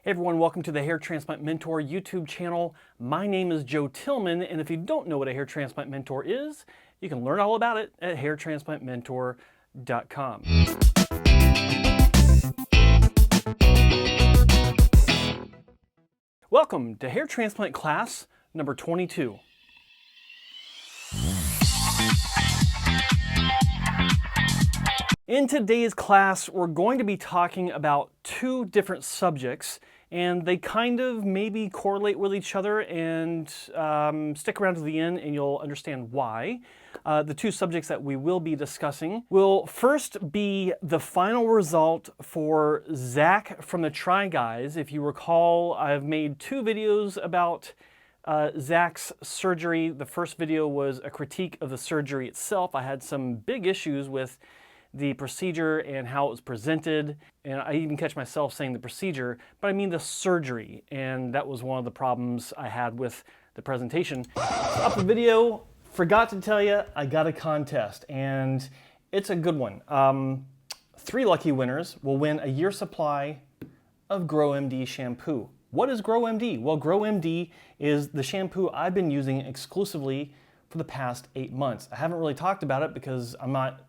Hey everyone, welcome to the Hair Transplant Mentor YouTube channel. My name is Joe Tillman, and if you don't know what a hair transplant mentor is, you can learn all about it at hairtransplantmentor.com. Welcome to hair transplant class number 22. In today's class, we're going to be talking about two different subjects, and they kind of maybe correlate with each other, and stick around to the end and you'll understand why. The two subjects that we will be discussing will first be the final result for Zach from the Try Guys. If you recall, I've made two videos about Zach's surgery. The first video was a critique of the surgery itself. I had some big issues with the procedure and how it was presented, and I even catch myself saying the procedure, but I mean the surgery, and that was one of the problems I had with the presentation. Up the video, forgot to tell you, I got a contest, and it's a good one. 3 lucky winners will win a year's supply of GrowMD shampoo. What is GrowMD? Well, GrowMD is the shampoo I've been using exclusively for the past 8 months. I haven't really talked about it because I'm not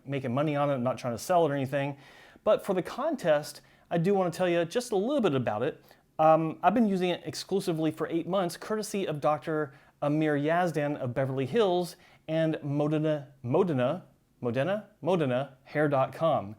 making money on it. I'm not trying to sell it or anything. But for the contest, I do want to tell you just a little bit about it. I've been using it exclusively for 8 months, courtesy of Dr. Amir Yazdan of Beverly Hills and Modena Hair.com.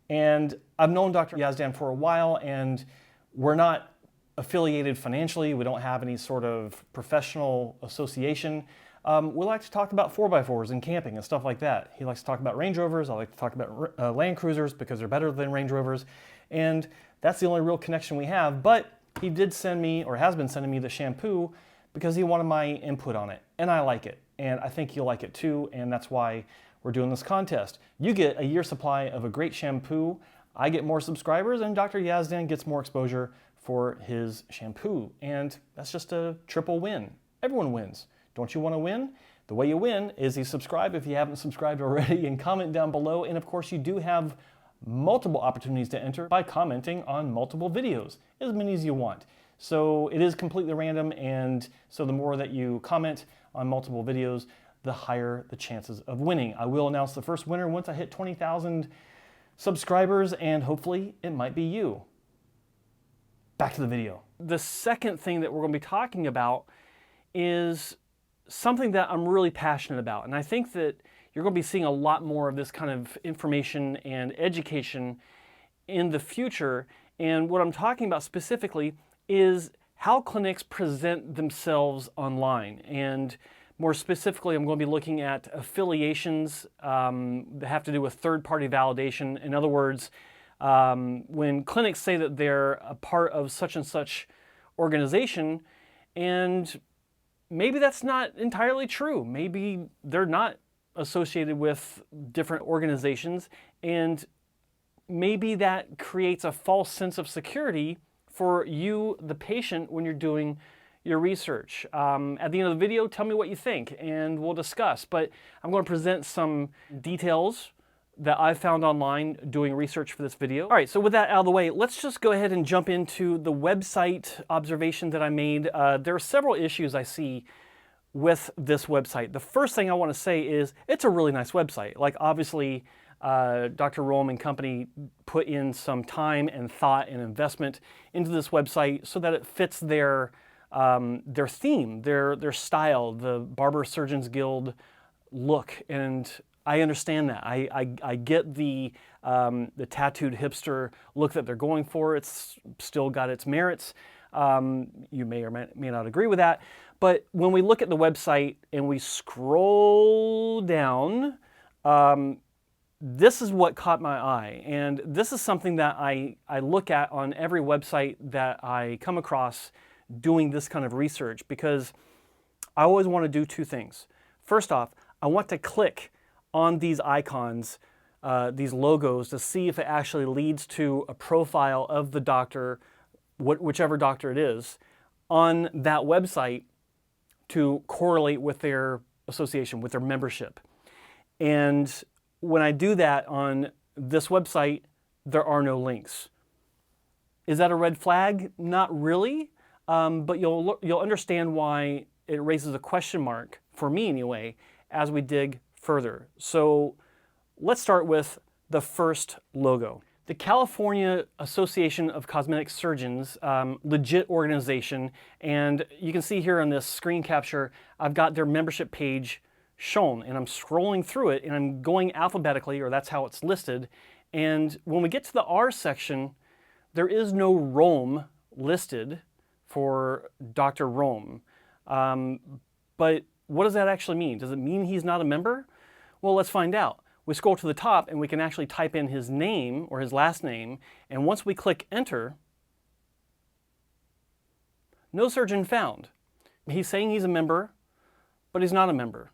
And I've known Dr. Yazdan for a while, and we're not affiliated financially. We don't have any sort of professional association. We like to talk about 4x4s and camping and stuff like that. He likes to talk about Range Rovers. I like to talk about Land Cruisers because they're better than Range Rovers. And that's the only real connection we have. But he did send me, or has been sending me, the shampoo because he wanted my input on it. And I like it. And I think you'll like it too. And that's why we're doing this contest. You get a year's supply of a great shampoo. I get more subscribers, and Dr. Yazdan gets more exposure for his shampoo. And that's just a triple win. Everyone wins. Don't you want to win? The way you win is you subscribe if you haven't subscribed already, and comment down below. And of course, you do have multiple opportunities to enter by commenting on multiple videos, as many as you want. So it is completely random, and so the more that you comment on multiple videos, the higher the chances of winning. I will announce the first winner once I hit 20,000 subscribers, and hopefully it might be you. Back to the video. The second thing that we're going to be talking about is something that I'm really passionate about, and I think that you're going to be seeing a lot more of this kind of information and education in the future. And what I'm talking about specifically is how clinics present themselves online. And more specifically, I'm going to be looking at affiliations that have to do with third-party validation. In other words, when clinics say that they're a part of such and such organization, and maybe that's not entirely true. Maybe they're not associated with different organizations, and maybe that creates a false sense of security for you, the patient, when you're doing your research. At the end of the video, tell me what you think, and we'll discuss. But I'm going to present some details that I found online doing research for this video. All right, so with that out of the way, let's just go ahead and jump into the website observation that I made. There are several issues I see with this website. The first thing I want to say is it's a really nice website. Like, obviously, Dr. Rome and company put in some time and thought and investment into this website so that it fits their theme, their style, the Barber Surgeons Guild look. And I understand that. I get the tattooed hipster look that they're going for. It's still got its merits. You may or may not agree with that. But when we look at the website and we scroll down, this is what caught my eye. And this is something that I look at on every website that I come across doing this kind of research, because I always want to do two things. First off, I want to click on these icons, these logos, to see if it actually leads to a profile of the doctor, whichever doctor it is, on that website to correlate with their association, with their membership. And when I do that on this website, there are no links. Is that a red flag? Not really, but you'll understand why it raises a question mark, for me anyway, as we dig further. So let's start with the first logo. The California Association of Cosmetic Surgeons, legit organization, and you can see here on this screen capture, I've got their membership page shown, and I'm scrolling through it, and I'm going alphabetically, or that's how it's listed, and when we get to the R section, there is no Rome listed for Dr. Rome. But what does that actually mean? Does it mean he's not a member? Well, let's find out. We scroll to the top and we can actually type in his name or his last name, and once we click enter, no surgeon found. He's saying he's a member, but he's not a member.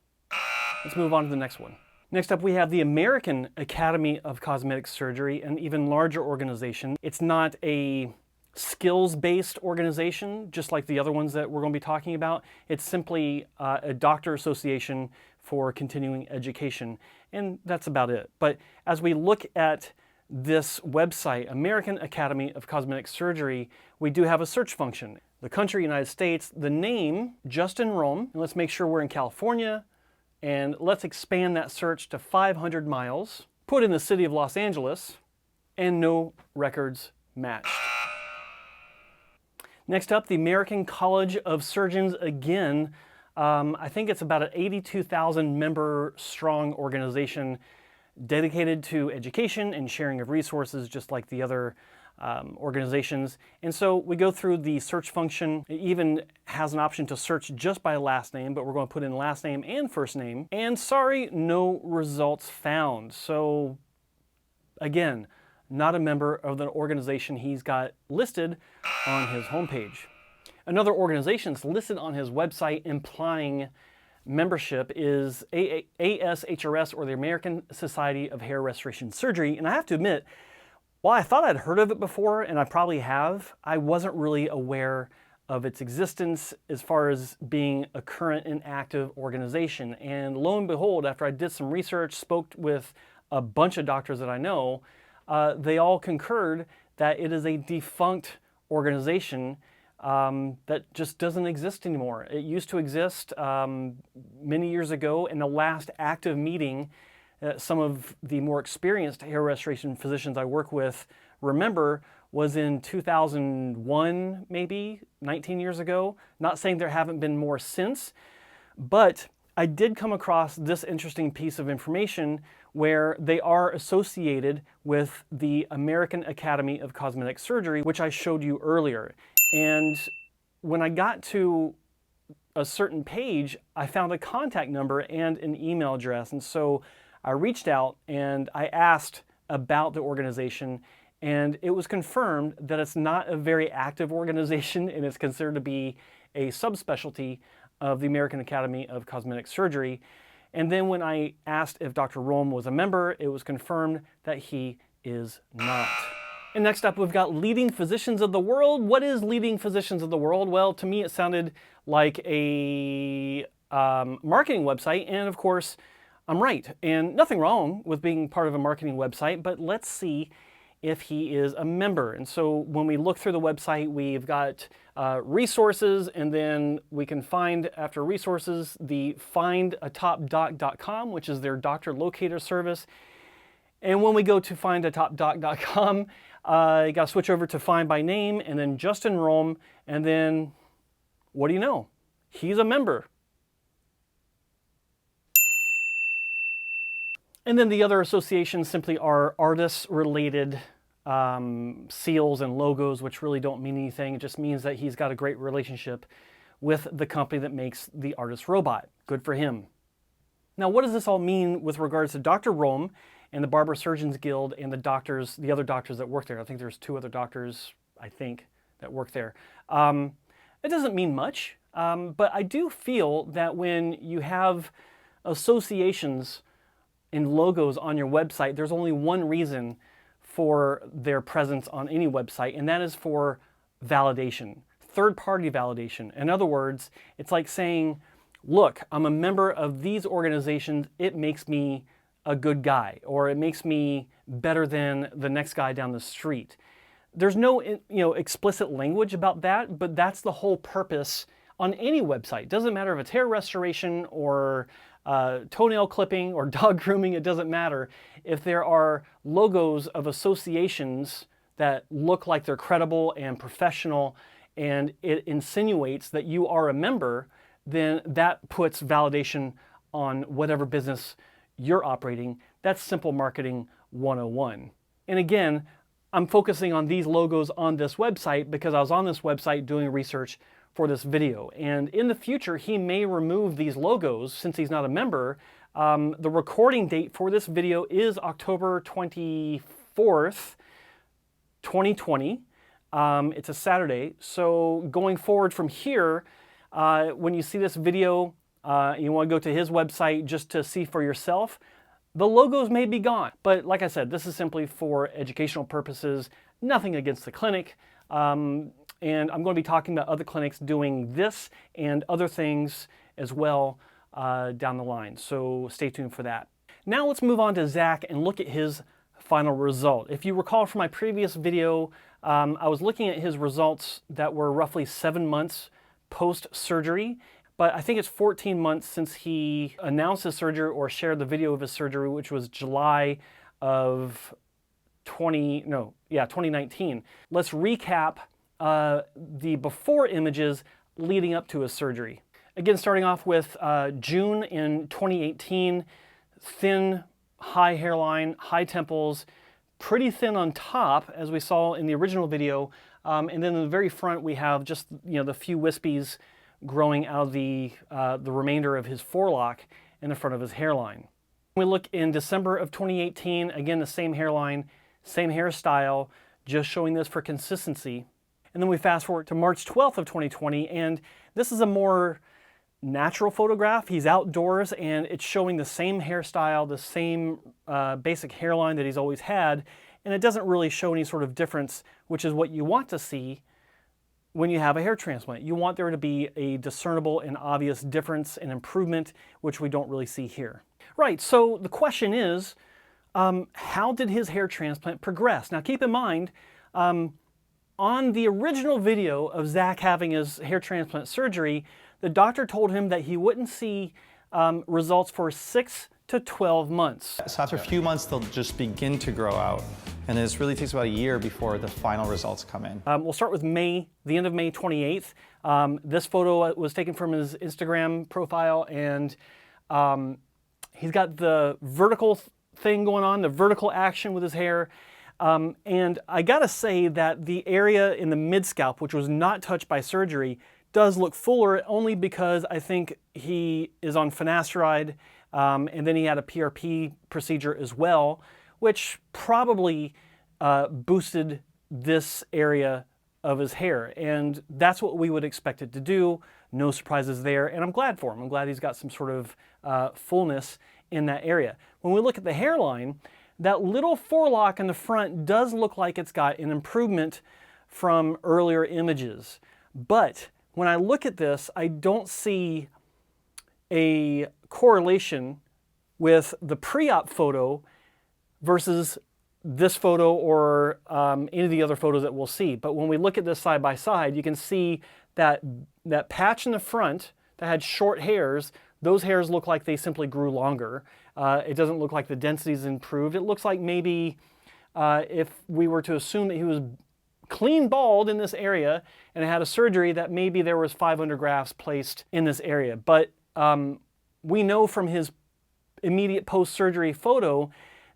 Let's move on to the next one. Next up, we have the American Academy of Cosmetic Surgery, an even larger organization. It's not a skills-based organization, just like the other ones that we're going to be talking about. It's simply a doctor association for continuing education, and that's about it. But as we look at this website, American Academy of Cosmetic Surgery, we do have a search function. The country, United States, the name, Justin Rome, and let's make sure we're in California, and let's expand that search to 500 miles, put in the city of Los Angeles, and no records matched. Next up, the American College of Surgeons, again, I think it's about an 82,000 member strong organization dedicated to education and sharing of resources, just like the other organizations. And so we go through the search function. It even has an option to search just by last name, but we're going to put in last name and first name. And sorry, no results found. So again, not a member of the organization he's got listed on his homepage. Another organization that's listed on his website implying membership is ASHRS, or the American Society of Hair Restoration Surgery. And I have to admit, while I thought I'd heard of it before, and I probably have, I wasn't really aware of its existence as far as being a current and active organization. And lo and behold, after I did some research, spoke with a bunch of doctors that I know, they all concurred that it is a defunct organization that just doesn't exist anymore. It used to exist many years ago, and the last active meeting some of the more experienced hair restoration physicians I work with remember was in 2001, maybe 19 years ago. Not saying there haven't been more since, but I did come across this interesting piece of information where they are associated with the American Academy of Cosmetic Surgery, which I showed you earlier. And when I got to a certain page, I found a contact number and an email address. And so I reached out and I asked about the organization, and it was confirmed that it's not a very active organization, and it's considered to be a subspecialty of the American Academy of Cosmetic Surgery. And then when I asked if Dr. Rome was a member, it was confirmed that he is not. And next up, we've got Leading Physicians of the World. What is Leading Physicians of the World? Well, to me, it sounded like a marketing website, and of course, I'm right. And nothing wrong with being part of a marketing website, but let's see if he is a member. And so when we look through the website, we've got resources, and then we can find, after resources, the findatopdoc.com, which is their doctor locator service. And when we go to findatopdoc.com, you got to switch over to Find by Name, and then Justin Rome, and then what do you know? He's a member. And then the other associations simply are ARTAS-related seals and logos, which really don't mean anything. It just means that he's got a great relationship with the company that makes the ARTAS robot. Good for him. Now, what does this all mean with regards to Dr. Rome and the Barber Surgeons Guild and the other doctors that work there? I think there's 2 other doctors, I think, that work there. It doesn't mean much, but I do feel that when you have associations and logos on your website, there's only one reason for their presence on any website, and that is for validation, third-party validation. In other words, it's like saying, look, I'm a member of these organizations, it makes me a good guy, or it makes me better than the next guy down the street. There's no explicit language about that, but that's the whole purpose on any website. Doesn't matter if it's hair restoration or toenail clipping or dog grooming, it doesn't matter. If there are logos of associations that look like they're credible and professional and it insinuates that you are a member, then that puts validation on whatever business you're operating. That's simple marketing 101. And again, I'm focusing on these logos on this website because I was on this website doing research for this video. And in the future, he may remove these logos since he's not a member. The recording date for this video is October 24th, 2020. It's a Saturday. So going forward from here, when you see this video, you want to go to his website just to see for yourself, the logos may be gone. But like I said, this is simply for educational purposes, nothing against the clinic. And I'm going to be talking about other clinics doing this and other things as well down the line. So stay tuned for that. Now let's move on to Zach and look at his final result. If you recall from my previous video, I was looking at his results that were roughly 7 months post-surgery. But I think it's 14 months since he announced his surgery or shared the video of his surgery, which was July of 2019. Let's recap the before images leading up to his surgery. Again, starting off with June in 2018, thin, high hairline, high temples, pretty thin on top, as we saw in the original video. And then in the very front, we have just the few wispies growing out of the remainder of his forelock in the front of his hairline. We look in December of 2018, again the same hairline, same hairstyle, just showing this for consistency. And then we fast forward to March 12th of 2020, and this is a more natural photograph. He's outdoors and it's showing the same hairstyle, the same basic hairline that he's always had, and it doesn't really show any sort of difference, which is what you want to see when you have a hair transplant. You want there to be a discernible and obvious difference and improvement, which we don't really see here. Right, so the question is, how did his hair transplant progress? Now keep in mind, on the original video of Zach having his hair transplant surgery, the doctor told him that he wouldn't see results for 6 to 12 months. So after a few months, they'll just begin to grow out. And this really takes about a year before the final results come in. We'll start with May, the end of May 28th. This photo was taken from his Instagram profile, and he's got the vertical thing going on, the vertical action with his hair. And I gotta say that the area in the mid-scalp, which was not touched by surgery, does look fuller only because I think he is on finasteride, and then he had a PRP procedure as well, which probably boosted this area of his hair. And that's what we would expect it to do. No surprises there. And I'm glad for him. I'm glad he's got some sort of fullness in that area. When we look at the hairline, that little forelock in the front does look like it's got an improvement from earlier images. But when I look at this, I don't see a correlation with the pre-op photo versus this photo or any of the other photos that we'll see. But when we look at this side by side, you can see that that patch in the front that had short hairs, those hairs look like they simply grew longer. It doesn't look like the density's improved. It looks like maybe if we were to assume that he was clean bald in this area and had a surgery, that maybe there was 500 grafts placed in this area. But we know from his immediate post-surgery photo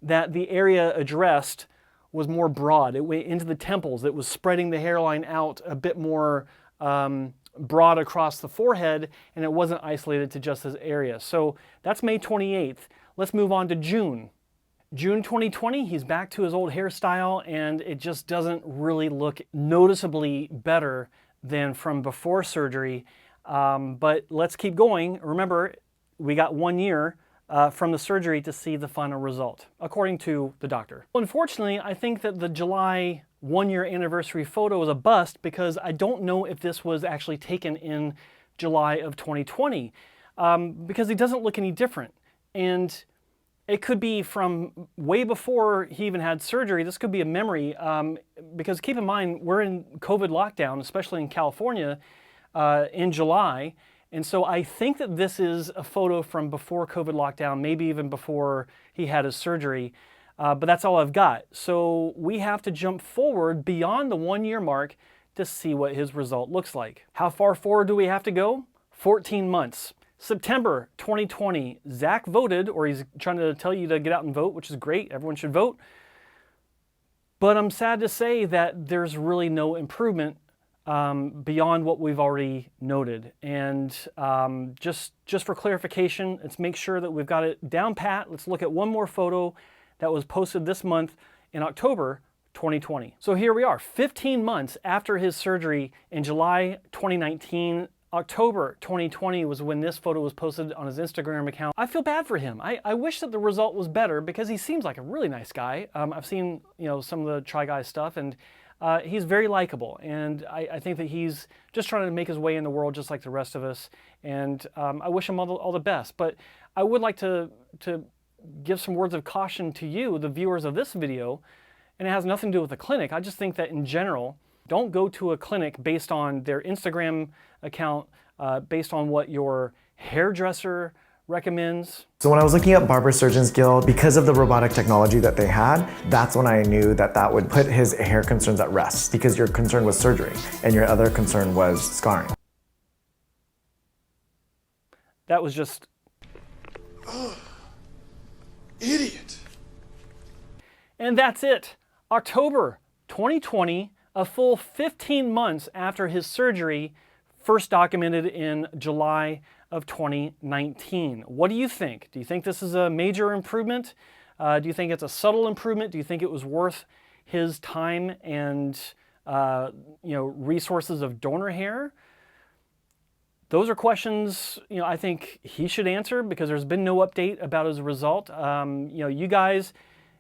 that the area addressed was more broad. It went into the temples. It was spreading the hairline out a bit more broad across the forehead, and it wasn't isolated to just this area. So that's May 28th. Let's move on to June. June 2020, he's back to his old hairstyle, and it just doesn't really look noticeably better than from before surgery. But let's keep going. Remember, we got 1 year from the surgery to see the final result, according to the doctor. Unfortunately, I think that the July 1-year anniversary photo is a bust because I don't know if this was actually taken in July of 2020 because he doesn't look any different. And it could be from way before he even had surgery. This could be a memory, because keep in mind, we're in COVID lockdown, especially in California, in July. And so I think that this is a photo from before COVID lockdown, maybe even before he had his surgery. But that's all I've got. So we have to jump forward beyond the 1-year mark to see what his result looks like. How far forward do we have to go? 14 months. September 2020, Zach voted, or he's trying to tell you to get out and vote, which is great. Everyone should vote. But I'm sad to say that there's really no improvement beyond what we've already noted. And just for clarification, let's make sure that we've got it down pat. Let's look at one more photo that was posted this month in October 2020. So here we are, 15 months after his surgery in July 2019. October 2020 was when this photo was posted on his Instagram account. I feel bad for him. I wish that the result was better because he seems like a really nice guy. I've seen some of the Try Guys stuff, and he's very likable. And I think that he's just trying to make his way in the world just like the rest of us. And I wish him all the best. But I would like to give some words of caution to you, the viewers of this video, and it has nothing to do with the clinic. I just think that in general, don't go to a clinic based on their Instagram account, based on what your hairdresser recommends. So when I was looking at Barber Surgeons Guild, because of the robotic technology that they had, that's when I knew that that would put his hair concerns at rest, because your concern was surgery and your other concern was scarring. That was just... Idiot. And that's it. October 2020, a full 15 months after his surgery, first documented in July of 2019. What do you think? Do you think this is a major improvement? Do you think it's a subtle improvement? Do you think it was worth his time and resources of donor hair? Those are questions I think he should answer, because there's been no update about his result. You guys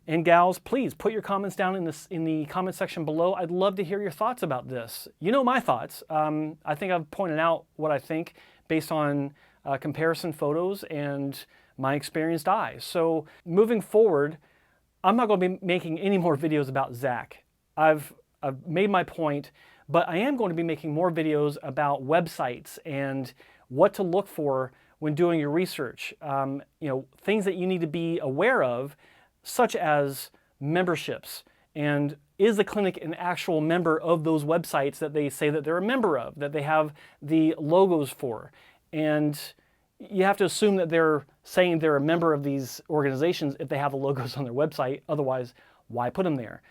and gals, please put your comments down in the comment section below. I'd love to hear your thoughts about this. You know my thoughts. I think I've pointed out what I think based on comparison photos and my experienced eyes. So moving forward, I'm not going to be making any more videos about Zach. I've made my point, but I am going to be making more videos about websites and what to look for when doing your research. Things that you need to be aware of, such as memberships, and is the clinic an actual member of those websites that they say that they're a member of, that they have the logos for. And you have to assume that they're saying they're a member of these organizations if they have the logos on their website. Otherwise, why put them there?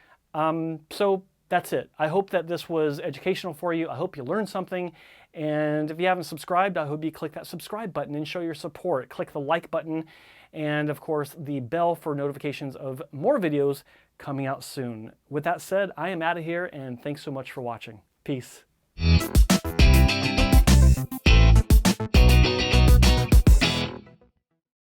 So that's it. I hope that this was educational for you. I hope you learned something. And if you haven't subscribed, I hope you click that subscribe button and show your support. Click the like button, and of course the bell for notifications of more videos coming out soon. With that said, I am out of here, and thanks so much for watching. Peace.